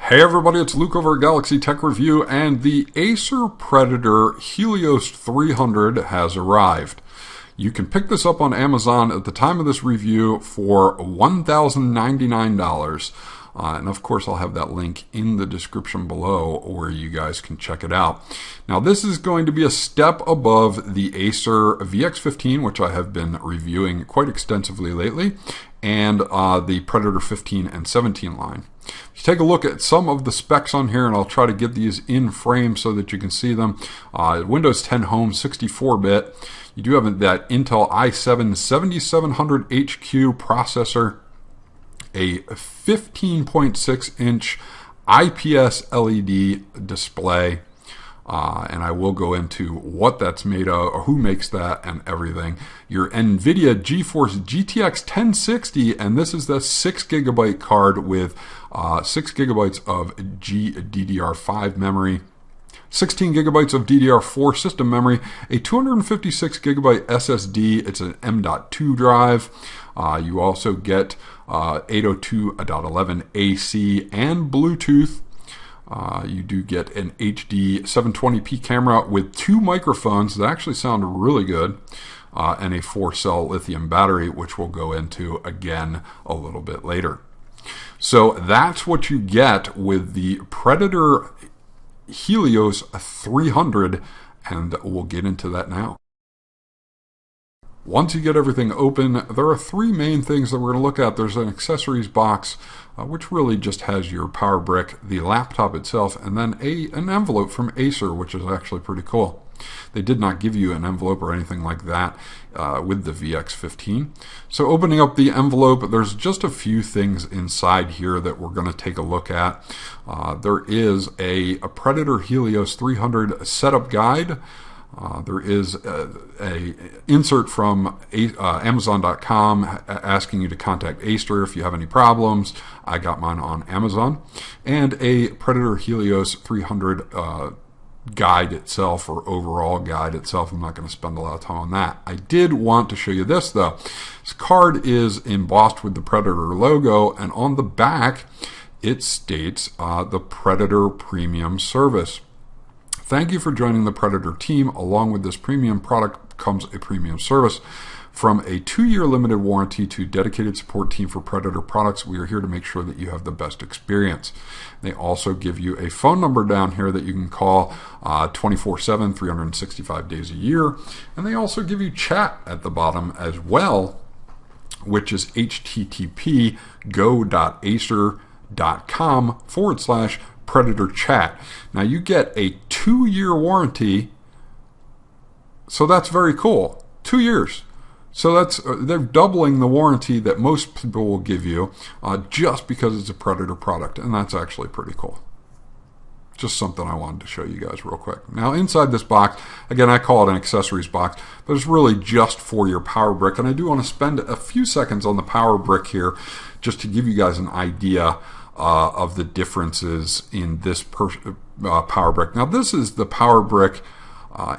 Hey everybody, it's Luke over at Galaxy Tech Review, and the Acer Predator Helios 300 has arrived. You can pick this up on Amazon at the time of this review for $1,099. And of course, I'll have that link in the description below where you guys can check it out. Now, this is going to be a step above the Acer VX15, which I have been reviewing quite extensively lately, and the Predator 15 and 17 line. If you take a look at some of the specs on here, and I'll try to get these in frame so that you can see them. Windows 10 Home 64-bit. You do have that Intel i7 7700HQ processor, a 15.6-inch IPS LED display, and I will go into what that's made of, or who makes that, and everything. Your NVIDIA GeForce GTX 1060, and this is the 6GB card with 6GB of GDDR5 memory, 16GB of DDR4 system memory, a 256GB SSD. It's an M.2 drive. You also get 802.11 AC and Bluetooth. You do get an HD 720p camera with 2 microphones that actually sound really good, and a 4-cell lithium battery, which we'll go into again a little bit later. So that's what you get with the Predator Helios 300, and we'll get into that now. Once you get everything open, there are 3 main things that we're going to look at. There's an accessories box, which really just has your power brick, the laptop itself, and then an envelope from Acer, which is actually pretty cool. They did not give you an envelope or anything like that with the VX15. So opening up the envelope, there's just a few things inside here that we're going to take a look at. There is a Predator Helios 300 setup guide. There is a insert from Amazon.com asking you to contact Acer if you have any problems. I got mine on Amazon. And a Predator Helios 300 guide itself, or overall guide itself. I'm not going to spend a lot of time on that. I did want to show you this though. This card is embossed with the Predator logo, and on the back it states the Predator Premium Service. Thank you for joining the Predator team. Along with this premium product comes a premium service. From a 2-year limited warranty to dedicated support team for Predator products, we are here to make sure that you have the best experience. They also give you a phone number down here that you can call 24/7, 365 days a year. And they also give you chat at the bottom as well, which is http://go.acer.com/Predator chat. Now you get a 2-year warranty, so that's very cool. 2 years. So they're doubling the warranty that most people will give you just because it's a Predator product, and that's actually pretty cool. Just something I wanted to show you guys real quick. Now inside this box, again, I call it an accessories box, but it's really just for your power brick, and I do want to spend a few seconds on the power brick here just to give you guys an idea of the differences in this power brick. Now this is the power brick,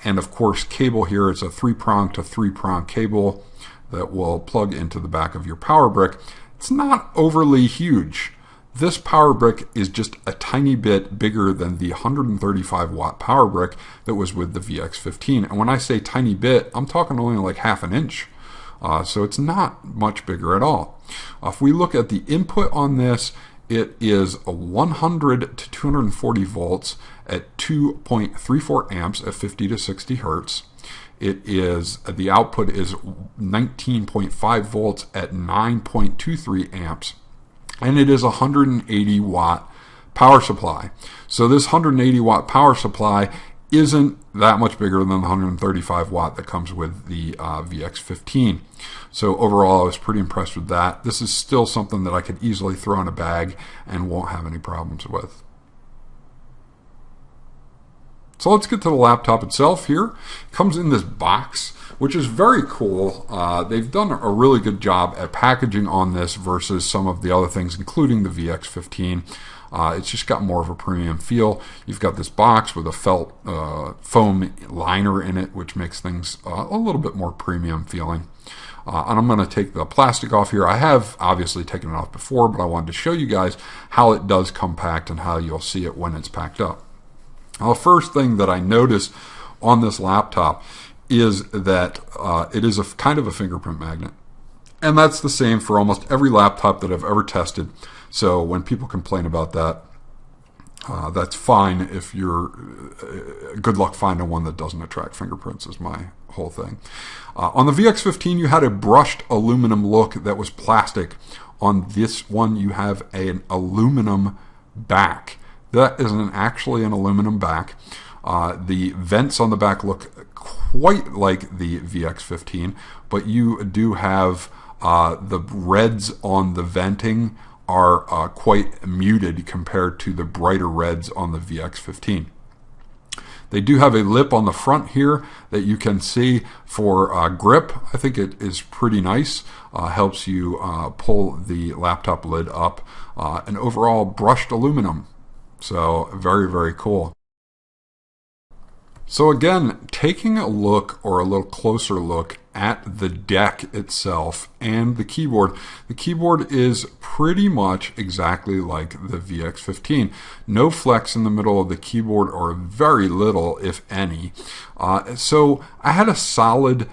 and of course cable here. It's a 3-prong to 3-prong cable that will plug into the back of your power brick. It's not overly huge. This power brick is just a tiny bit bigger than the 135 watt power brick that was with the VX15. And when I say tiny bit, I'm talking only like ½ an inch. So it's not much bigger at all. If we look at the input on this, it is a 100 to 240 volts at 2.34 amps at 50 to 60 hertz. It is, the output is 19.5 volts at 9.23 amps. And it is a 180 watt power supply. So this 180 watt power supply isn't that much bigger than the 135 watt that comes with the VX15. So overall, I was pretty impressed with that. This is still something that I could easily throw in a bag and won't have any problems with. So let's get to the laptop itself here. It comes in this box which is very cool. They've done a really good job at packaging on this versus some of the other things, including the VX15. It's just got more of a premium feel. You've got this box with a felt foam liner in it, which makes things a little bit more premium feeling. And I'm going to take the plastic off here. I have obviously taken it off before, but I wanted to show you guys how it does come packed and how you'll see it when it's packed up. Now, the first thing that I noticed on this laptop is that it is a kind of a fingerprint magnet. And that's the same for almost every laptop that I've ever tested. So when people complain about that, that's fine. If you're good luck finding one that doesn't attract fingerprints is my whole thing. On the VX15, you had a brushed aluminum look that was plastic. On this one, you have an aluminum back. That isn't actually an aluminum back. The vents on the back look quite like the VX15, but you do have the reds on the venting are quite muted compared to the brighter reds on the VX15. They do have a lip on the front here that you can see for grip. I think it is pretty nice. Helps you pull the laptop lid up. And overall brushed aluminum. So very, very cool. So again, taking a look or a little closer look at the deck itself and the keyboard is pretty much exactly like the VX15. No flex in the middle of the keyboard, or very little, if any. So I had a solid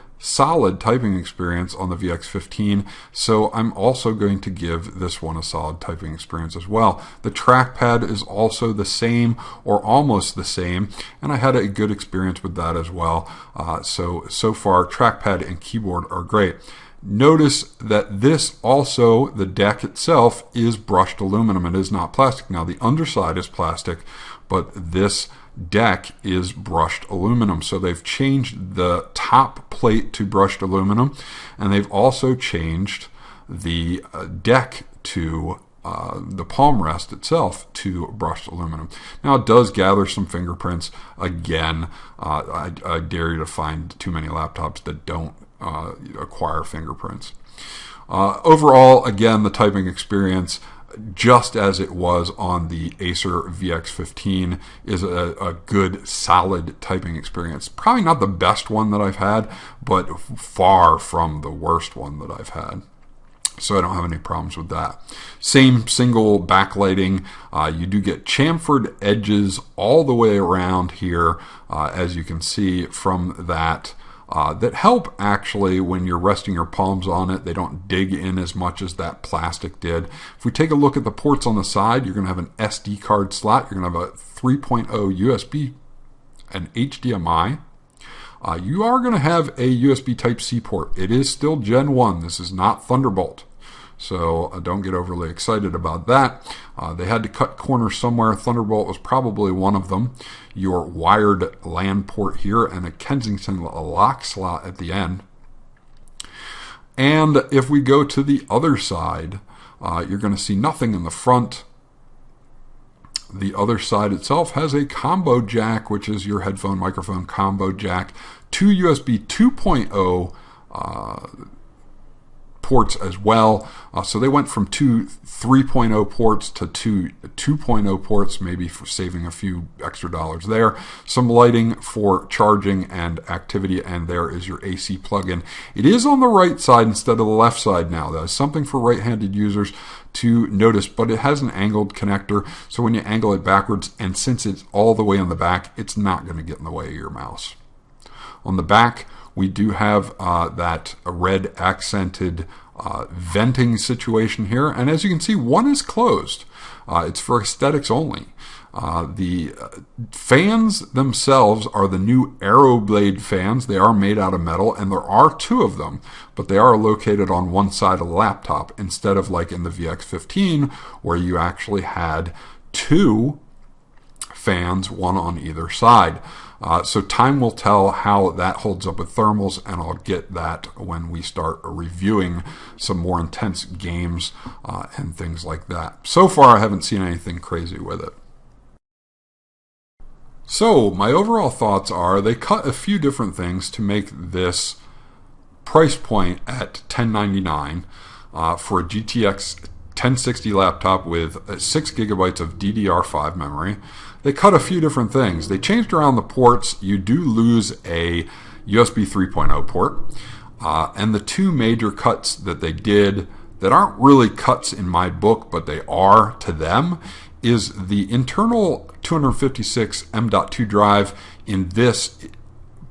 typing experience on the VX15, so I'm also going to give this one a solid typing experience as well. The trackpad is also the same or almost the same, and I had a good experience with that as well. So far, trackpad and keyboard are great. Notice that this also, the deck itself, is brushed aluminum. It is not plastic. Now the underside is plastic, but this deck is brushed aluminum. So they've changed the top plate to brushed aluminum, and they've also changed the deck to the palm rest itself to brushed aluminum. Now it does gather some fingerprints. Again, I dare you to find too many laptops that don't acquire fingerprints. Overall, again, the typing experience, just as it was on the Acer VX15, is a good, solid typing experience. Probably not the best one that I've had, but far from the worst one that I've had. So I don't have any problems with that. Same single backlighting. You do get chamfered edges all the way around here, as you can see from that. That help actually when you're resting your palms on it. They don't dig in as much as that plastic did. If we take a look at the ports on the side, you're going to have an SD card slot. You're going to have a 3.0 USB, an HDMI. You are going to have a USB Type-C port. It is still Gen 1. This is not Thunderbolt. So don't get overly excited about that. They had to cut corners somewhere. Thunderbolt was probably one of them. Your wired LAN port here and a Kensington lock slot at the end. And if we go to the other side, you're going to see nothing in the front. The other side itself has a combo jack, which is your headphone microphone combo jack, two USB 2.0 ports as well. So they went from two 3.0 ports to two 2.0 ports, maybe for saving a few extra dollars there. Some lighting for charging and activity, and there is your AC plug-in. It is on the right side instead of the left side now. That is something for right-handed users to notice, but it has an angled connector, so when you angle it backwards, and since it's all the way on the back, it's not going to get in the way of your mouse. On the back, we do have that red accented venting situation here, and as you can see, one is closed. It's for aesthetics only. The fans themselves are the new Aeroblade fans. They are made out of metal, and there are two of them, but they are located on one side of the laptop instead of like in the VX15 where you actually had two fans, one on either side. So time will tell how that holds up with thermals, and I'll get that when we start reviewing some more intense games and things like that. So far, I haven't seen anything crazy with it. So my overall thoughts are they cut a few different things to make this price point at $1099 for a GTX 1060 laptop with 6 gigabytes of DDR5 memory. They cut a few different things. They changed around the ports. You do lose a USB 3.0 port. And the two major cuts that they did that aren't really cuts in my book, but they are to them, is the internal 256 M.2 drive in this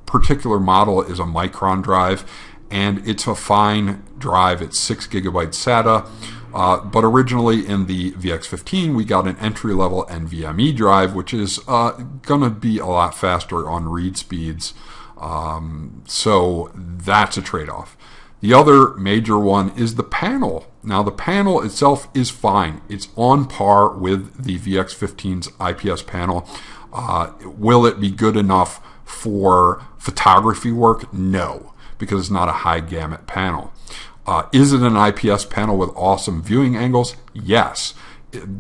particular model is a Micron drive, and it's a fine drive. It's 6 gigabyte SATA. But originally in the VX15, we got an entry-level NVMe drive, which is going to be a lot faster on read speeds. So that's a trade-off. The other major one is the panel. Now, the panel itself is fine. It's on par with the VX15's IPS panel. Will it be good enough for photography work? No, because it's not a high gamut panel. Is it an IPS panel with awesome viewing angles? Yes.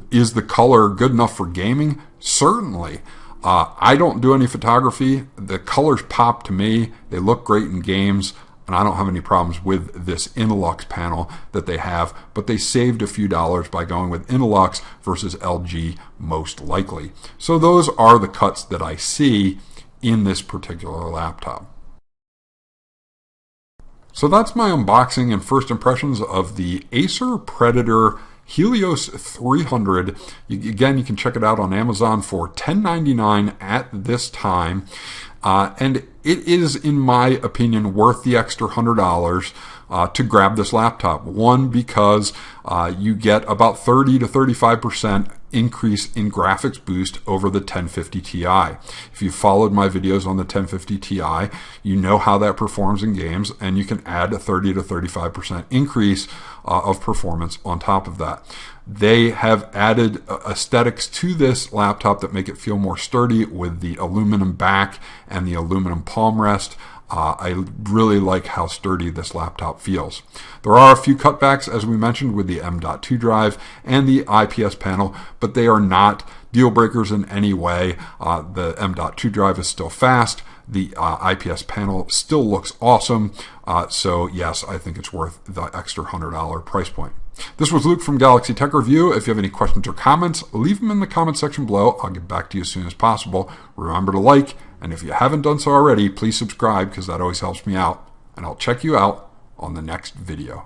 Is the color good enough for gaming? Certainly. I don't do any photography. The colors pop to me. They look great in games, and I don't have any problems with this Innolux panel that they have, but they saved a few dollars by going with Innolux versus LG most likely. So those are the cuts that I see in this particular laptop. So that's my unboxing and first impressions of the Acer Predator Helios 300. Again, you can check it out on Amazon for $10.99 at this time. And it is, in my opinion, worth the extra $100 to grab this laptop. One, because you get about 30 to 35% increase in graphics boost over the 1050 Ti. If you followed my videos on the 1050 Ti, you know how that performs in games, and you can add a 30 to 35% increase of performance on top of that. They have added aesthetics to this laptop that make it feel more sturdy with the aluminum back and the aluminum palm rest. I really like how sturdy this laptop feels. There are a few cutbacks, as we mentioned, with the M.2 drive and the IPS panel, but they are not deal breakers in any way. The M.2 drive is still fast. The IPS panel still looks awesome. So yes, I think it's worth the extra $100 price point. This was Luke from Galaxy Tech Review. If you have any questions or comments, leave them in the comment section below. I'll get back to you as soon as possible. Remember to like, and if you haven't done so already, please subscribe because that always helps me out. And I'll check you out on the next video.